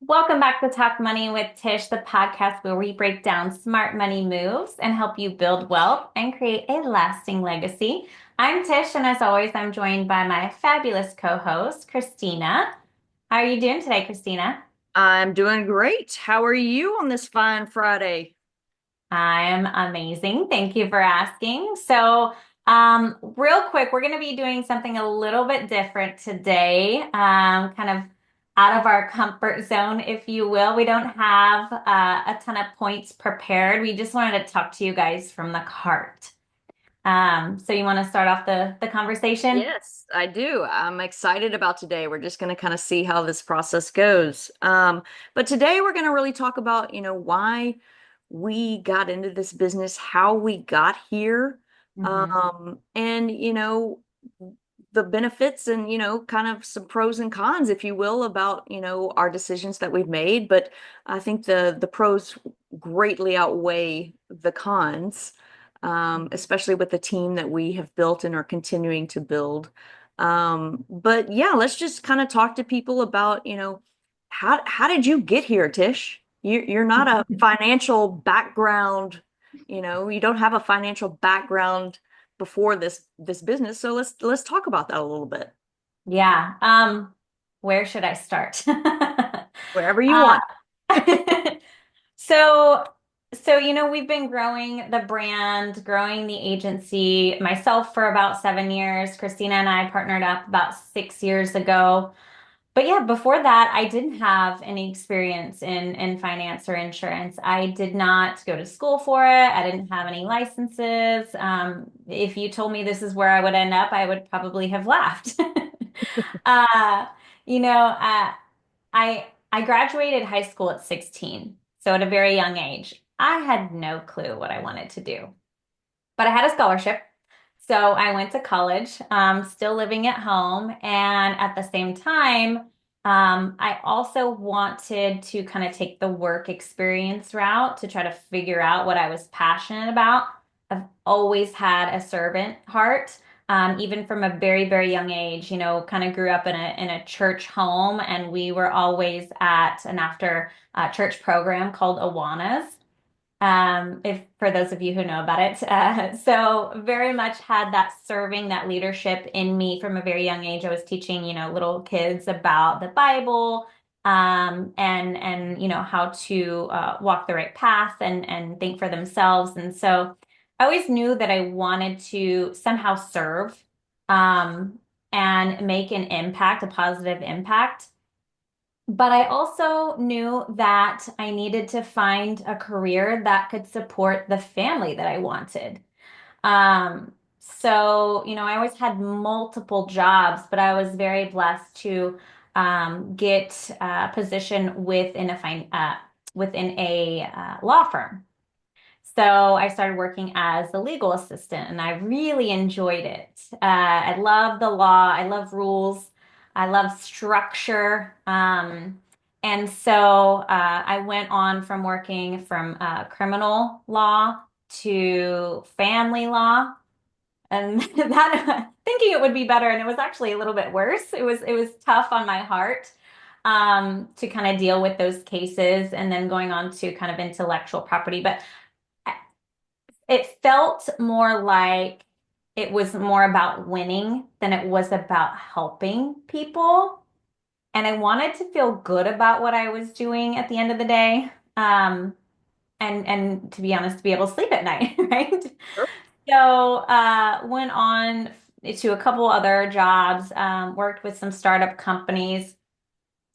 Welcome back to Talk Money with Tish, the podcast where we break down smart money moves and help you build wealth and create a lasting legacy. I'm Tish, and as always, I'm joined by my fabulous co-host, Christina. How are you doing today, Christina? I'm doing great. How are you on this fine Friday? I'm amazing. Thank you for asking. Real quick, we're going to be doing something a little bit different today, kind of out of our comfort zone, if you will. We don't have a ton of points prepared. We just wanted to talk to you guys from the heart. So you want to start off the conversation? Yes, I do. I'm excited about today. We're just going to kind of see how this process goes. But today we're going to really talk about, why we got into this business, how we got here, Hmm. and, the benefits and, kind of some pros and cons, if you will, about, our decisions that we've made. But I think the pros greatly outweigh the cons, especially with the team that we have built and are continuing to build. But yeah, let's just kind of talk to people about, how did you get here, Tish? You're not a financial background, you don't have a financial background before this business. So let's talk about that a little bit. Yeah. Where should I start? Wherever you Uh, want. So, we've been growing the brand, growing the agency myself for about 7 years. Christina and I partnered up about 6 years ago. But yeah, before that, I didn't have any experience in finance or insurance. I did not go to school for it. I didn't have any licenses. If you told me this is where I would end up, I would probably have laughed. Uh, you know, uh, I graduated high school at 16, so at a very young age. I had no clue what I wanted to do, but I had a scholarship. So I went to college, still living at home, and at the same time, I also wanted to kind of take the work experience route to try to figure out what I was passionate about. I've always had a servant heart. Even from a very, very young age, kind of grew up in a church home, and we were always at an after church program called Awanas. If for those of you who know about it, so very much had that serving, that leadership in me from a very young age. I was teaching, little kids about the Bible, and how to walk the right path and think for themselves. And so I always knew that I wanted to somehow serve, um, and make an impact, a positive impact. But I also knew that I needed to find a career that could support the family that I wanted. I always had multiple jobs, but I was very blessed to get a position within a law firm. So I started working as a legal assistant and I really enjoyed it. I love the law. I love rules. I love structure. I went on from working from criminal law to family law. And that thinking it would be better, and it was actually a little bit worse. It was tough on my heart, to kind of deal with those cases, and then going on to kind of intellectual property. But it felt more like it was more about winning than it was about helping people. And I wanted to feel good about what I was doing at the end of the day. And to be honest, to be able to sleep at night, right? Went on to a couple other jobs, worked with some startup companies,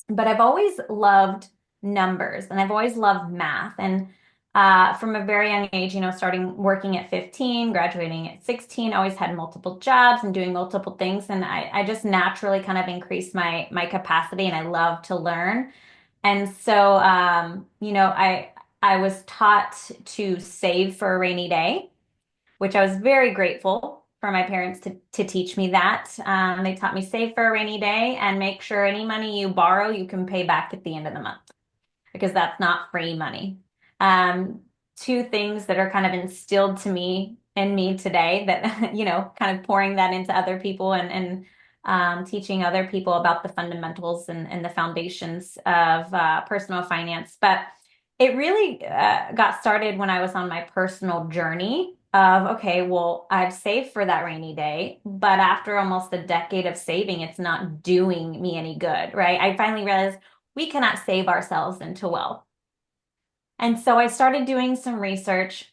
but I've always loved numbers and I've always loved math. And from a very young age, starting working at 15, graduating at 16, always had multiple jobs and doing multiple things. And I just naturally kind of increased my capacity and I love to learn. And so, I was taught to save for a rainy day, which I was very grateful for my parents to teach me that. They taught me save for a rainy day and make sure any money you borrow, you can pay back at the end of the month because that's not free money. Um, Two things that are kind of instilled to me in me today that, kind of pouring that into other people and teaching other people about the fundamentals and the foundations of personal finance. But it really got started when I was on my personal journey of, okay, well, I've saved for that rainy day, but after almost a decade of saving, it's not doing me any good, right? I finally realized we cannot save ourselves into wealth. And so I started doing some research.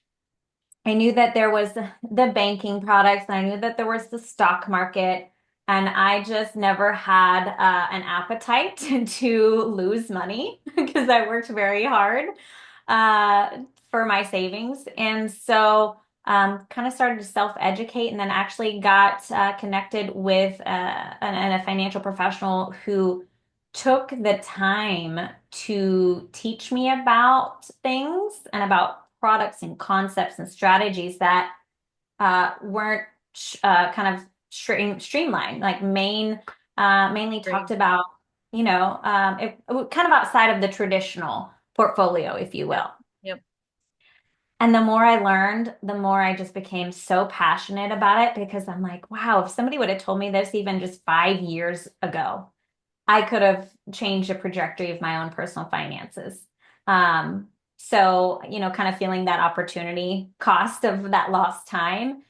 I knew that there was the banking products, and I knew that there was the stock market, and I just never had an appetite to lose money because I worked very hard uh, for my savings. And so kind of started to self-educate and then actually got connected with a financial professional who took the time to teach me about things and about products and concepts and strategies that weren't kind of streamlined, like mainly talked Great. about, kind of outside of the traditional portfolio, if you Yep. will. Yep. And the more I learned, the more I just became so passionate about it because I'm like, wow, if somebody would have told me this even just 5 years ago, I could have changed the trajectory of my own personal finances. Um, so, kind of feeling that opportunity cost of that lost time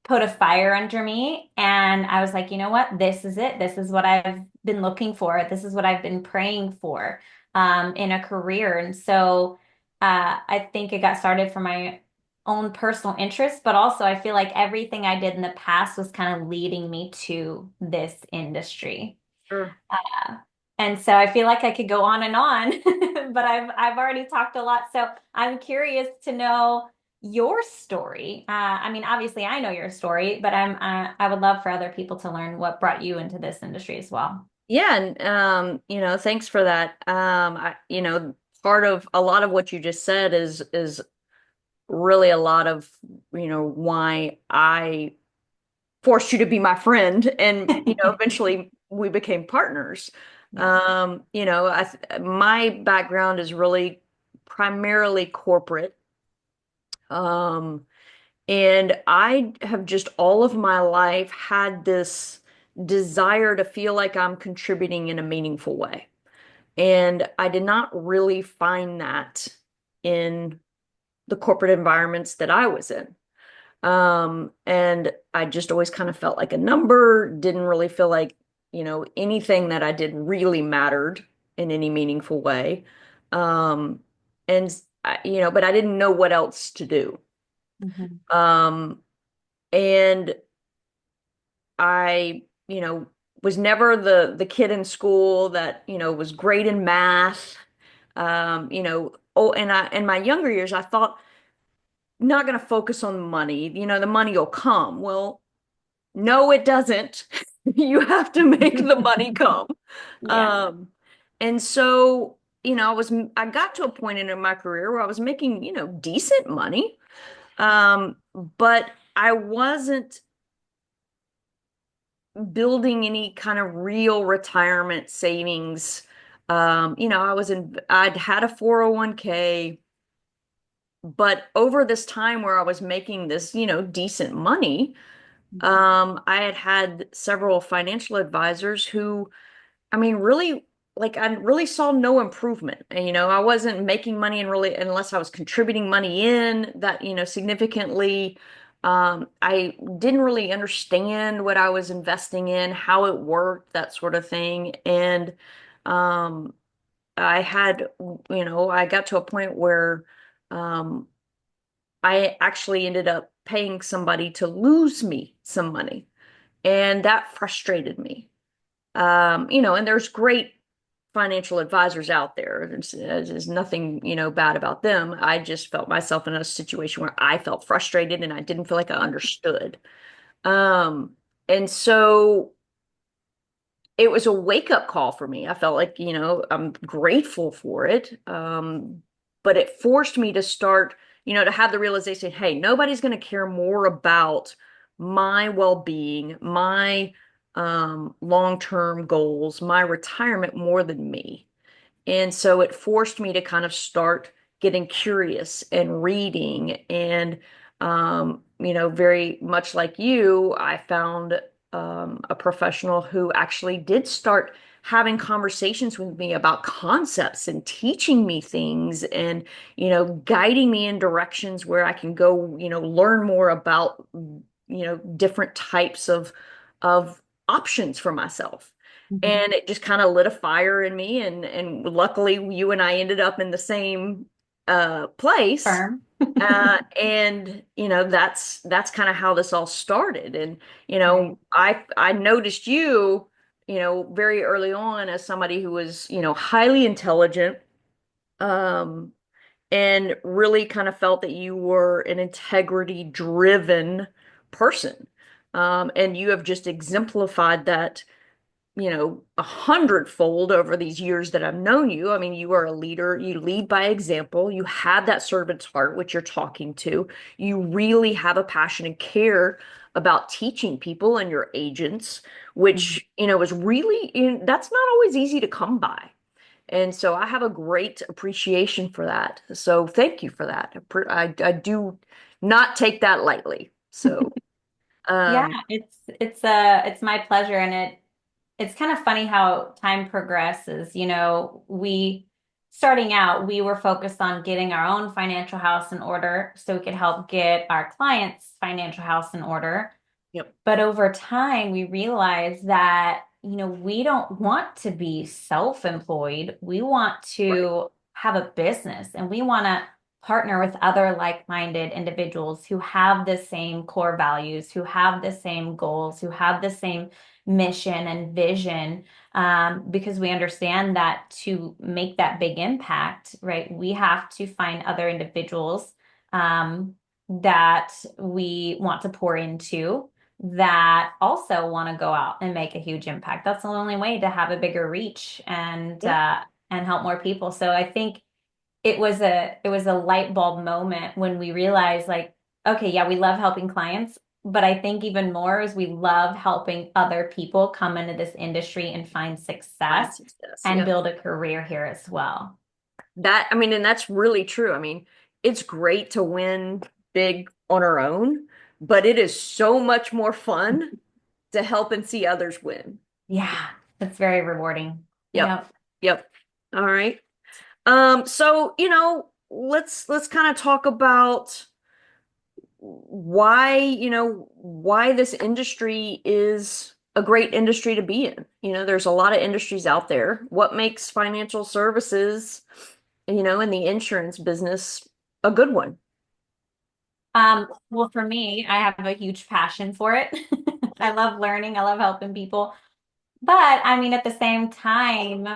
put a fire under me. And I was like, you know what? This is it. This is what I've been looking for. This is what I've been praying for in a career. And so I think it got started from my own personal interest, but also I feel like everything I did in the past was kind of leading me to this industry. Sure. Uh, and so I feel like I could go on and on, but I've already talked a lot. So I'm curious to know your story. I mean, obviously I know your story, but I would love for other people to learn what brought you into this industry as well. Yeah, and thanks for that. Part of a lot of what you just said is really a lot of, why I forced you to be my friend, and eventually we became partners. Yeah. My background is really primarily corporate. Um, And I have just all of my life had this desire to feel like I'm contributing in a meaningful way. And I did not really find that in the corporate environments that I was in. And I just always kind of felt like a number, didn't really feel like, anything that I did really mattered in any meaningful way. Um, but I didn't know what else to do. Mhm. Um, and I, was never the kid in school that, was great in math. And I in my younger years I thought not going to focus on the money. The money will come. Well, no, it doesn't. You have to make the money come. Yeah. Um, and so, I got to a point in my career where I was making, decent money. Um, but I wasn't building any kind of real retirement savings. I'd had a 401k, but over this time where I was making this, decent money, I had had several financial advisors who, I mean, really, like, I really saw no improvement. And, I wasn't making money and really, unless I was contributing money in that, significantly. I didn't really understand what I was investing in, how it worked, that sort of thing. And um, I had, I got to a point where um, I actually ended up paying somebody to lose me some money. And that frustrated me. And there's great financial advisors out there. There's nothing, bad about them. I just felt myself in a situation where I felt frustrated and I didn't feel like I understood. Um, and so it was a wake-up call for me. I felt like, I'm grateful for it. But it forced me to start, to have the realization, hey, nobody's going to care more about my well-being, my long-term goals, my retirement more than me. And so it forced me to kind of start getting curious and reading. And, very much like you, I found a professional who actually did start having conversations with me about concepts and teaching me things and, guiding me in directions where I can go, learn more about, different types of options for myself. Mhm. And it just kind of lit a fire in me, and luckily you and I ended up in the same place. Firm. And that's kind of how this all started. And Right. I noticed you, very early on as somebody who was, highly intelligent, um, and really kind of felt that you were an integrity driven person. And you have just exemplified that, 100-fold over these years that I've known you. I mean, you are a leader. You lead by example. You have that servant's heart, which you're talking to. You really have a passion and care about teaching people and your agents, Mhm. which, is really, that's not always easy to come by. And so I have a great appreciation for that. So thank you for that. I do not take that lightly. So, Yeah, um, it's my pleasure, and it's kind of funny how time progresses. We starting out, we were focused on getting our own financial house in order so we could help get our clients' financial house in order. yep. But over time, we realized that, we don't want to be self-employed. We want Right. to have a business, and we want to partner with other like-minded individuals who have the same core values, who have the same goals, who have the same mission and vision. Because we understand that to make that big impact, right, we have to find other individuals that we want to pour into that also want to go out and make a huge impact. That's the only way to have a bigger reach Yep. and help more people. So I think it was a light bulb moment when we realized, like, okay, yeah, we love helping clients, but I think even more is we love helping other people come into this industry and find Find success success. and Yep. build a career here as well. I mean, and that's really true. I mean, it's great to win big on our own, but it is so much more fun to help and see others win. Yeah, it's very rewarding. Yep. Yep. Yep. All right. So, let's kind of talk about why this industry is a great industry to be in. There's a lot of industries out there. What makes financial services, in the insurance business a good one? Well, for me, I have a huge passion for it. I love learning. I love helping people. But I mean, at the same time,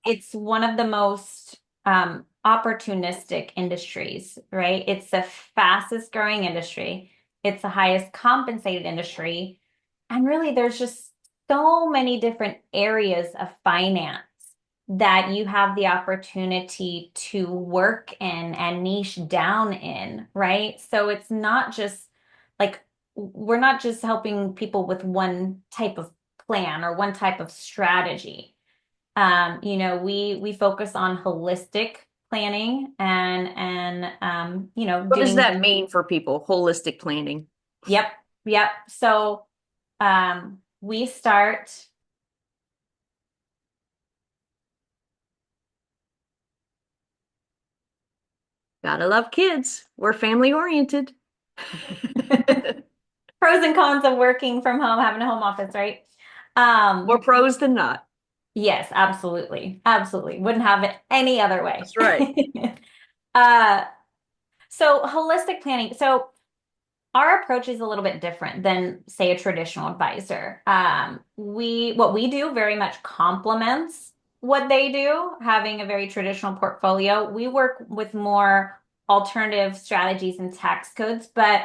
it's one of the most opportunistic industries, right? It's the fastest growing industry. It's the highest compensated industry. And really, there's just so many different areas of finance that you have the opportunity to work in and niche down in, right? So it's not just like we're not just helping people with one type of plan or one type of strategy. We focus on holistic planning and What does doing that things. mean for people? Holistic planning. Yep, yep. So we start. Gotta love kids. We're family oriented. Pros and cons of working from home, having a home office, right? Um, More pros than not. yes, absolutely. Absolutely. Wouldn't have it any other way. That's right. Uh, so holistic planning. So our approach is a little bit different than, say, a traditional advisor. What we do very much complements what they do, having a very traditional portfolio. We work with more alternative strategies and tax codes, but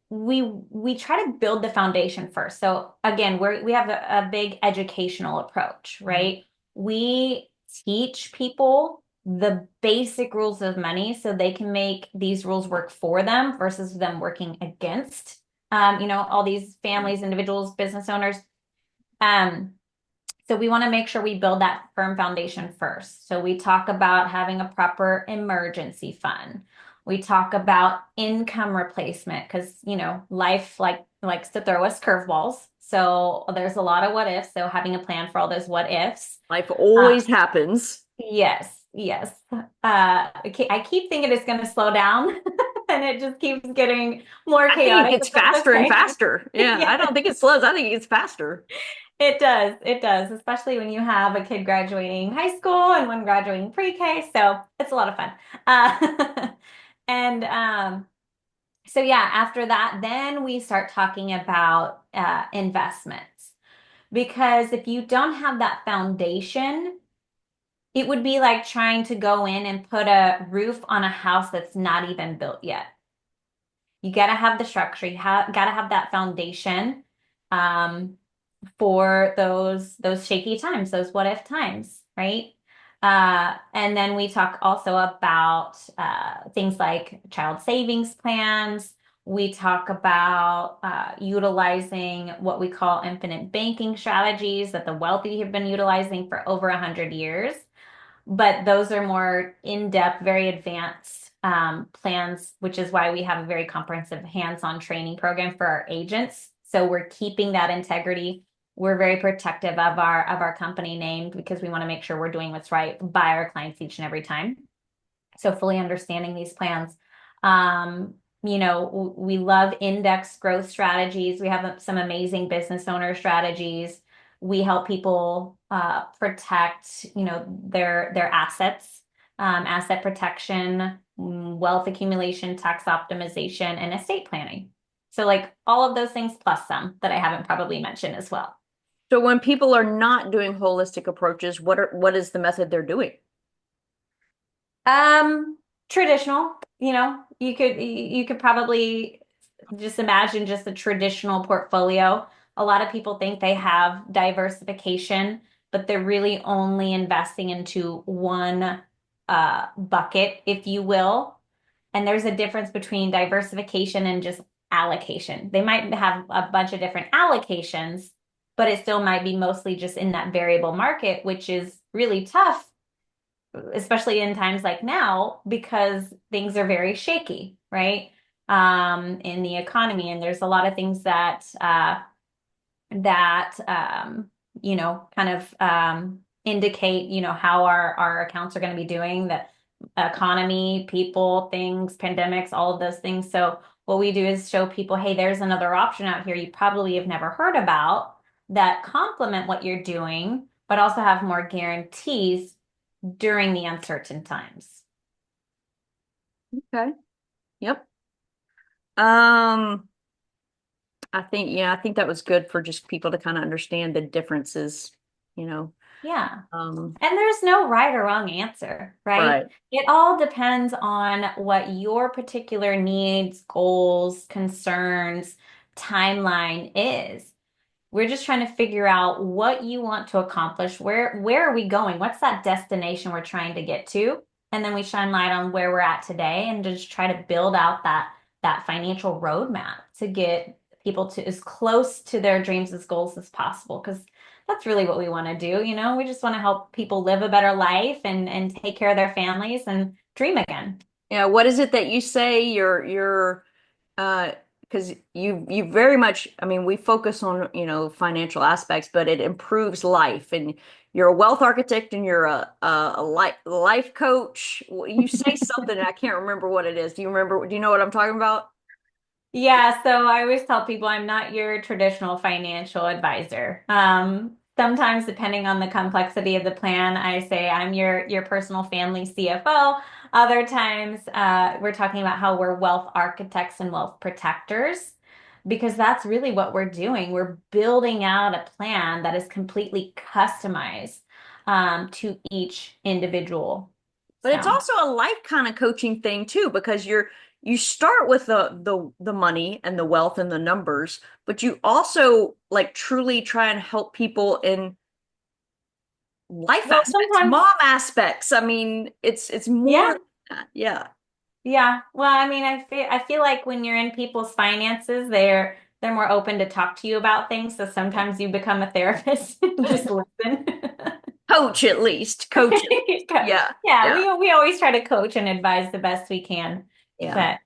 we try to build the foundation first. So again, we have a big educational approach, Mhm. right? We teach people the basic rules of money so they can make these rules work for them versus them working against all these families, individuals, business owners. Um, so we want to make sure we build that firm foundation first. So we talk about having a proper emergency fund. We talk about income replacement because, life likes to throw us curveballs. So there's a lot of what ifs. So having a plan for all those what ifs. Life Uh, always happens. yes, yes. I keep thinking it's going to slow down and it just keeps getting more I think it chaotic, gets but that's faster and okay. faster. Yeah, I Yeah. don't think it slows. I think it gets faster. It does. It does, especially when you have a kid graduating high school and one graduating pre-K. So it's a lot of fun. Uh, and so yeah, after that, then we start talking about investments. Because if you don't have that foundation, it would be like trying to go in and put a roof on a house that's not even built yet. You got to have the structure. You got to have that foundation. Um, for those shaky times, those what if times, right? And then we talk also about things like child savings plans. We talk about utilizing what we call infinite banking strategies that the wealthy have been utilizing for over 100 years. But those are more in-depth, very advanced plans, which is why we have a very comprehensive hands-on training program for our agents. So we're keeping that integrity. We're very protective of our company name because we want to make sure we're doing what's right by our clients each and every time. So fully understanding these plans. We love index growth strategies. We have some amazing business owner strategies. We help people protect, their assets, asset protection, wealth accumulation, tax optimization, and estate planning. So like all of those things plus some that I haven't probably mentioned as well. So when people are not doing holistic approaches, what is the method they're doing? Um, Traditional, you could probably just imagine just a traditional portfolio. A lot of people think they have diversification, but they're really only investing into one bucket, if you will. And there's a difference between diversification and just allocation. They might have a bunch of different allocations, but it still might be mostly just in that variable market, which is really tough, especially in times like now, because things are very shaky, right? In the economy, and there's a lot of things that kind of indicate, how our accounts are going to be doing, the economy, people, things, pandemics, all of those things. So what we do is show people, hey, there's another option out here you probably have never heard about that complement what you're doing, but also have more guarantees during the uncertain times. Okay. Yep. Um, I think that was good for just people to kind of understand the differences, you know. Yeah. Um, And there's no right or wrong answer, right? right. It all depends on what your particular needs, goals, concerns, timeline is. We're just trying to figure out what you want to accomplish. Where are we going? What's that destination we're trying to get to? And then we shine light on where we're at today and just try to build out that financial roadmap to get people to as close to their dreams as goals as possible. Because that's really what we want to do, We just want to help people live a better life and take care of their families and dream again. Yeah, what is it that you say you're because you very much, I mean, we focus on, financial aspects, but it improves life. And you're a wealth architect and you're a life coach. You say something, and I can't remember what it is. Do you remember? Do you know what I'm talking about? Yeah, so I always tell people I'm not your traditional financial advisor. Sometimes, depending on the complexity of the plan, I say I'm your personal family CFO. Other times, we're talking about how we're wealth architects and wealth protectors, because that's really what we're doing. We're building out a plan that is completely customized to each individual. But it's So. also a life kind of coaching thing too, because you start with the money and the wealth and the numbers, but you also like truly try and help people in life Well, aspects, sometimes, mom aspects. I mean, it's more yeah. than that. Yeah. Yeah. Well, I mean, I feel like when you're in people's finances, they're more open to talk to you about things. So sometimes you become a therapist and just listen. Coach at least. Coach at least. Yeah. Yeah, Yeah. we always try to coach and advise the best we can. Yeah. But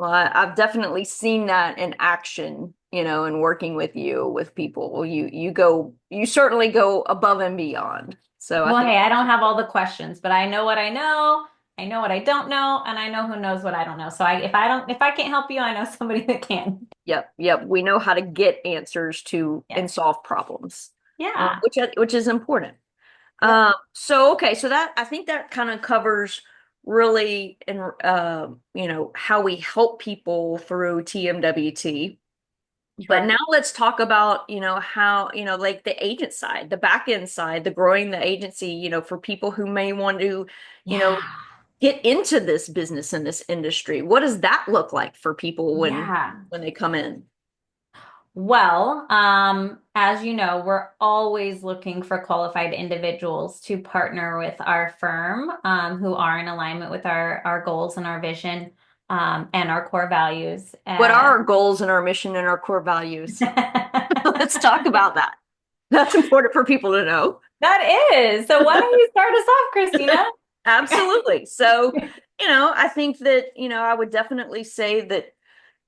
Well, I've definitely seen that in action, in working with you, with people. You certainly go above and beyond. So I well, think, hey, I don't have all the questions, but I know what I know. I know what I don't know, and I know who knows what I don't know. So if I can't help you, I know somebody that can. yep, yep, we know how to get answers to and Yes. solve problems, Yeah. which is important. Yep. So okay, so that I think that kind of covers really in how we help people through TMWT. But Sure. now let's talk about, how, like the agent side, the back end side, the growing the agency, for people who may want to, you know, Yeah. get into this business and this industry. What does that look like for people Yeah. when they come in? Well, as you know, we're always looking for qualified individuals to partner with our firm, who are in alignment with our goals and our vision, and our core values. What are our goals and our mission and our core values? Let's talk about that. That's important for people to know. That is. So why don't you start us off, Christina? Absolutely. So, I think that, I would definitely say that,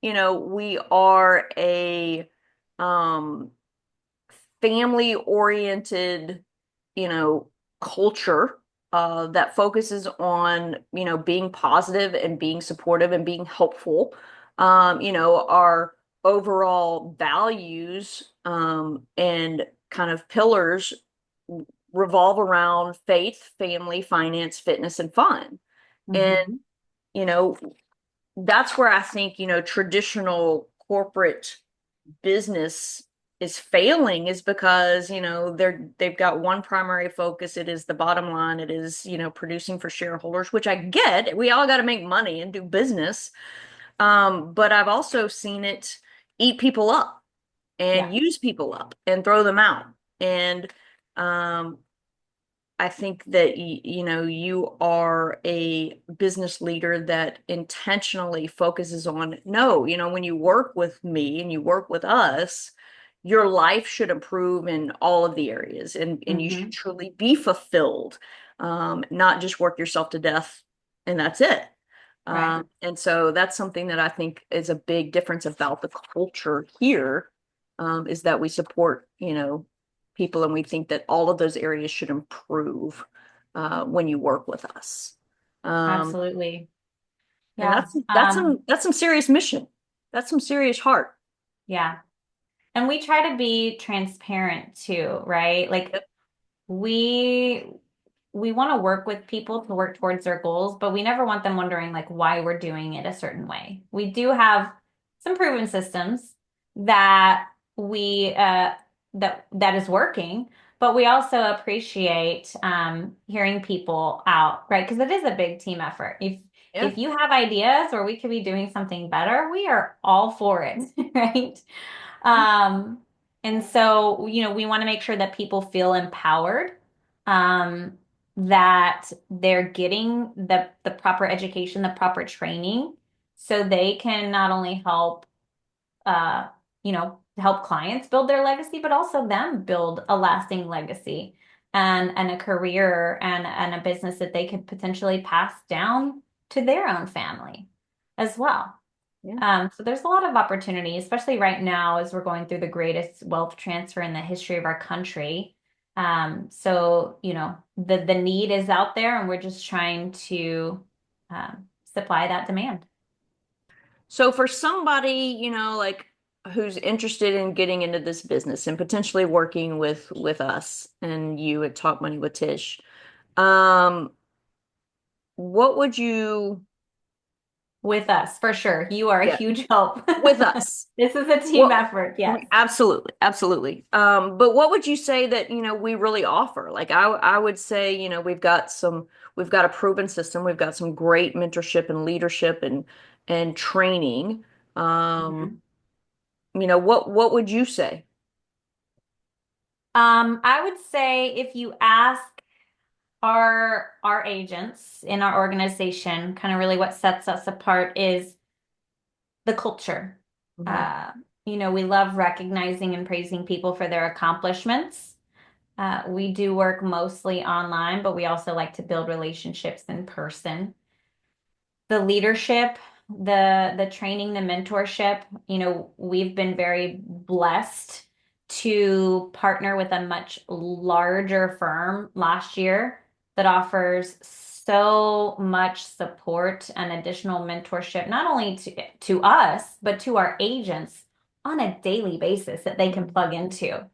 we are a um family oriented, you know, culture that focuses on, being positive and being supportive and being helpful. Our overall values and kind of pillars revolve around faith, family, finance, fitness, and fun. And, Hmm. you know, that's where I think, traditional corporate business is failing is because they've got one primary focus. It is the bottom line. It is producing for shareholders, which I get. We all got to make money and do business, but I've also seen it eat people up Yeah. and use people up and throw them out. And um, I think that you are a business leader that intentionally focuses on no, when you work with me and you work with us, your life should improve in all of the areas and you should Hmm. truly be fulfilled, not just work yourself to death and that's it. Right. And so that's something that I think is a big difference about the culture here, is that we support, people and we think that all of those areas should improve when you work with us. Um, Absolutely. and Yeah. that's some serious mission. That's some serious heart. Yeah. And we try to be transparent too, right? Like Yep. we we want to work with people to work towards their goals, but we never want them wondering like why we're doing it a certain way. We do have some proven systems that we that is working, but we also appreciate hearing people out, right? Because it is a big team effort. Yeah. If you have ideas or we could be doing something better, we are all for it, right? Yeah. Um, and so, we want to make sure that people feel empowered, um, that they're getting the proper education, the proper training, so they can not only uh, help clients build their legacy, but also them build a lasting legacy and a career and a business that they could potentially pass down to their own family as well. Yeah. So there's a lot of opportunity, especially right now as we're going through the greatest wealth transfer in the history of our country. So, the need is out there and we're just trying to supply that demand. So for somebody, like who's interested in getting into this business and potentially working with us and you at Talk Money with Tish, um, what would you, With us, for sure. You are a yeah, huge help. with us? This is a team What effort, yes. absolutely, absolutely. But what would you say that, we really offer? Like I would say, we've got a proven system, we've got some great mentorship and leadership and training. Um, Mhm. what would you say? I would say if you ask our agents in our organization, kind of really what sets us apart is the culture. Mhm. Uh, we love recognizing and praising people for their accomplishments. We do work mostly online, but we also like to build relationships in person. The leadership, the training, the mentorship, we've been very blessed to partner with a much larger firm last year that offers so much support and additional mentorship, not only to us, but to our agents on a daily basis that they can plug into.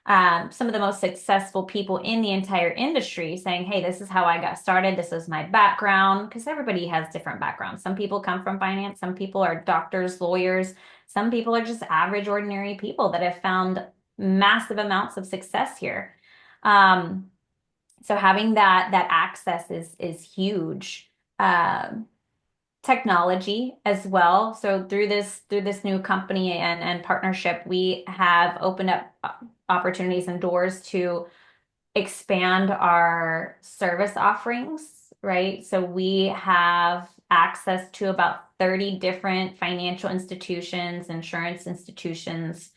Some of the most successful people in the entire industry saying, hey, this is how I got started. This is my background. Because everybody has different backgrounds. Some people come from finance, some people are doctors, lawyers, some people are just average, ordinary people that have found massive amounts of success here. Um, so having that access is huge. Technology as well. So through this new company and partnership, we have opened up opportunities and doors to expand our service offerings, right? So we have access to about 30 different financial institutions, insurance institutions,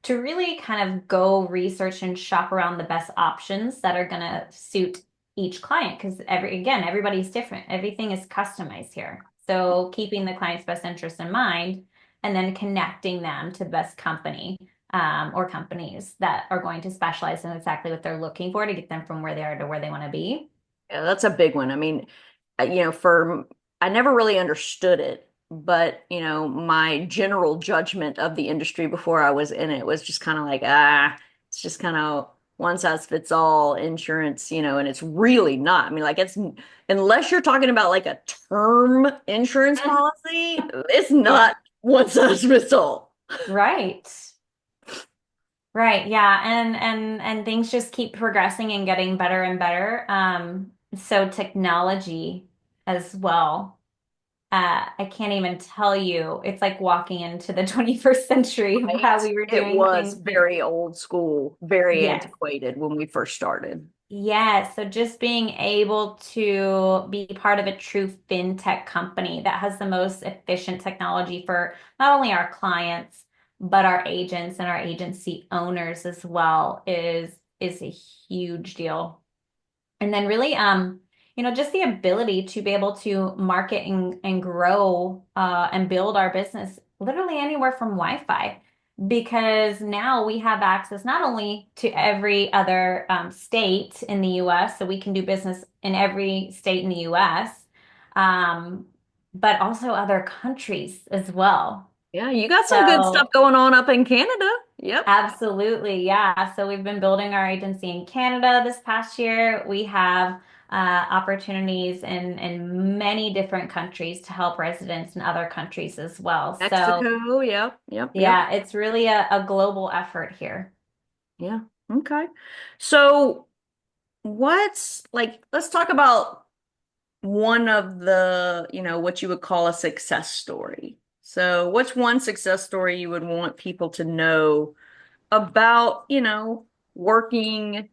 to really kind of go research and shop around the best options that are going to suit each client. Because everybody's different. Everything is customized here. So keeping the client's best interest in mind and then connecting them to the best company, or companies that are going to specialize in exactly what they're looking for to get them from where they are to where they want to be. Yeah, that's a big one. I mean, I never really understood it, but my general judgment of the industry before I was in it was just kind of like, it's just kind of one size fits all insurance, and it's really not. I mean, like unless you're talking about like a term insurance policy, it's Yeah. not one size fits all. Right. Right. Yeah. And things just keep progressing and getting better and better. So technology as well. I can't even tell you. It's like walking into the 21st century of how Right? we were It doing was things here. very old school, very Yes. antiquated when we first started. Yes, so just being able to be part of a true fintech company that has the most efficient technology for not only our clients, but our agents and our agency owners as well is a huge deal. And then really, just the ability to be able to market and grow and build our business literally anywhere from Wi-Fi, because now we have access not only to every other state in the US, so we can do business in every state in the US, um, but also other countries as well. Yeah, you got some good stuff So going on up in Canada. Yep. absolutely, yeah. So we've been building our agency in Canada this past year. We have opportunities in many different countries to help residents in other countries as well. So Mexico. Yep. Yep. Yep. yeah, it's really a global effort here. Yeah. Okay. So what's like, let's talk about one of the, what you would call a success story. So what's one success story you would want people to know about, working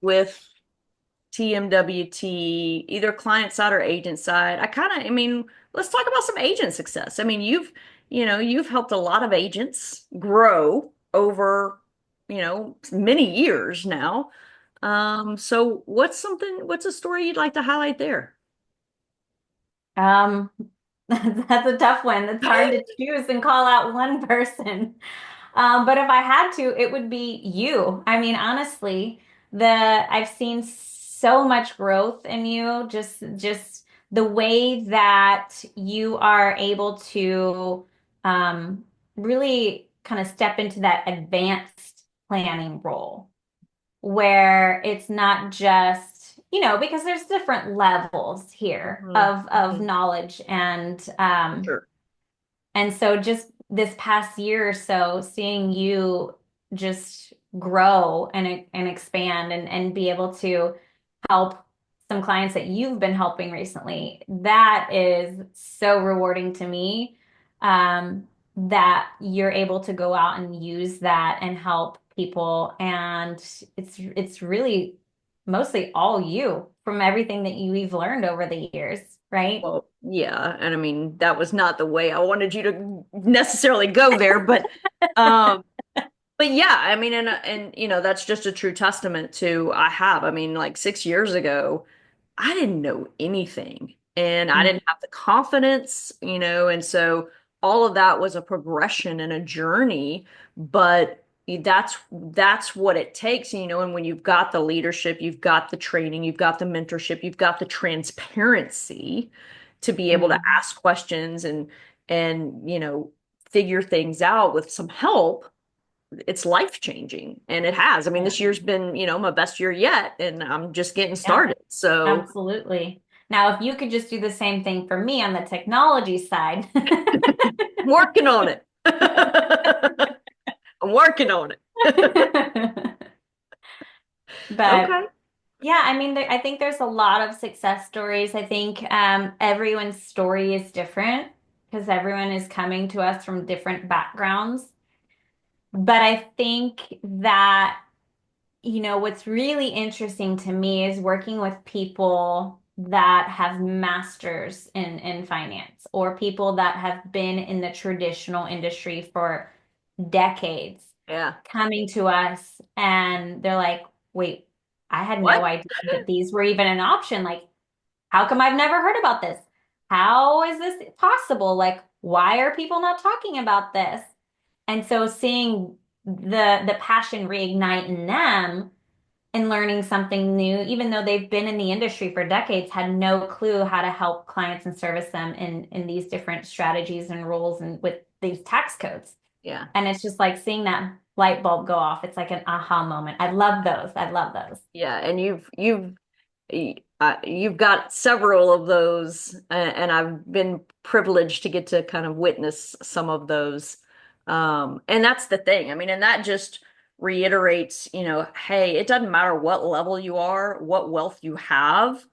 with TMWT, either client side or agent side? I mean, let's talk about some agent success. I mean, you've helped a lot of agents grow over, many years now. So what's a story you'd like to highlight there? Um, that's a tough one. It's hard to choose and call out one person. But if I had to, it would be you. I mean, honestly, I've seen so much growth in you, just the way that you are able to um, really kind of step into that advanced planning role, where it's not just, because there's different levels here Mhm, of mhm. knowledge Sure. and so just this past year or so, seeing you just grow and expand and be able to help some clients that you've been helping recently, that is so rewarding to me. That you're able to go out and use that and help people. And it's really mostly all you from everything that you've learned over the years, right? Well, yeah, and I mean that was not the way I wanted you to necessarily go there, um but yeah, I mean and that's just a true testament to I mean like 6 years ago I didn't know anything. and I Mm. didn't have the confidence, and so all of that was a progression and a journey, but that's what it takes, and when you've got the leadership, you've got the training, you've got the mentorship, you've got the transparency to be able to Mm. ask questions and figure things out with some help. It's life changing, and it has. I mean, Yeah. this year's been, my best year yet, and I'm just getting Yeah, started. So absolutely. Now, if you could just do the same thing for me on the technology side. I'm working on it. I'm working on it. But Okay. yeah, I mean, I think there's a lot of success stories. I think everyone's story is different because everyone is coming to us from different backgrounds. But I think that, what's really interesting to me is working with people that have masters in finance or people that have been in the traditional industry for decades Yeah. coming to us and they're like, wait, I had no What? idea that these were even an option. Like, how come I've never heard about this? How is this possible? Like, why are people not talking about this? And so seeing the passion reignite in them and learning something new, even though they've been in the industry for decades, had no clue how to help clients and service them in these different strategies and rules and with these tax codes. Yeah. And it's just like seeing that light bulb go off. It's like an aha moment. I love those. I love those. Yeah. And you've got several of those, and I've been privileged to get to kind of witness some of those. And that's the thing. I mean, and that just reiterates, hey, it doesn't matter what level you are, what wealth you have.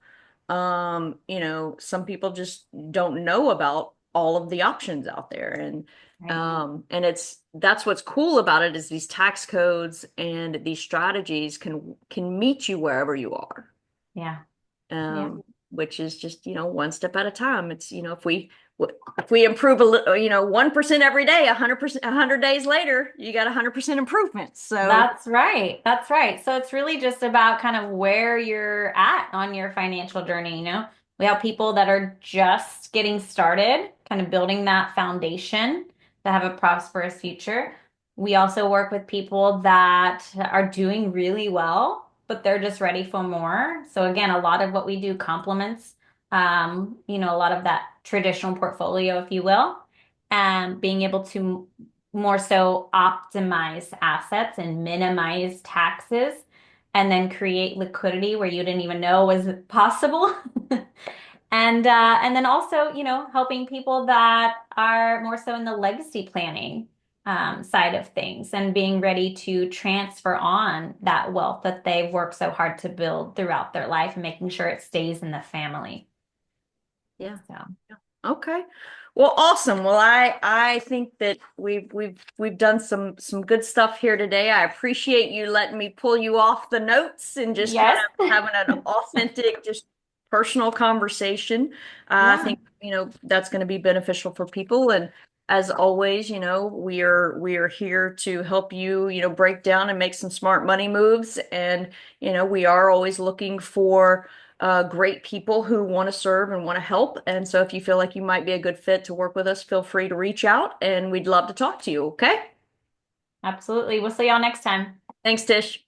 Some people just don't know about all of the options out there. Right. And that's what's cool about it is these tax codes and these strategies can meet you wherever you are. Yeah. Yeah. Which is just, one step at a time. It's, if we improve a little, 1% every day, 100%, 100 days later, you got 100% improvement. So That's right. That's right. So it's really just about kind of where you're at on your financial journey. We have people that are just getting started, kind of building that foundation to have a prosperous future. We also work with people that are doing really well, but they're just ready for more. So again, a lot of what we do complements, a lot of that traditional portfolio, if you will, and being able to more so optimize assets and minimize taxes and then create liquidity where you didn't even know was possible. And then also, helping people that are more so in the legacy planning side of things and being ready to transfer on that wealth that they've worked so hard to build throughout their life and making sure it stays in the family. yeah. So, Okay. Well, awesome. Well, I think that we've done some good stuff here today. I appreciate you letting me pull you off the notes and just kind yes. of having an authentic, just personal conversation. I Yeah, think, that's going to be beneficial for people. And as always, we are here to help you, break down and make some smart money moves. And, we are always looking for great people who want to serve and want to help. And so if you feel like you might be a good fit to work with us, feel free to reach out and we'd love to talk to you. Okay. absolutely. We'll see y'all next time. Thanks, Tish.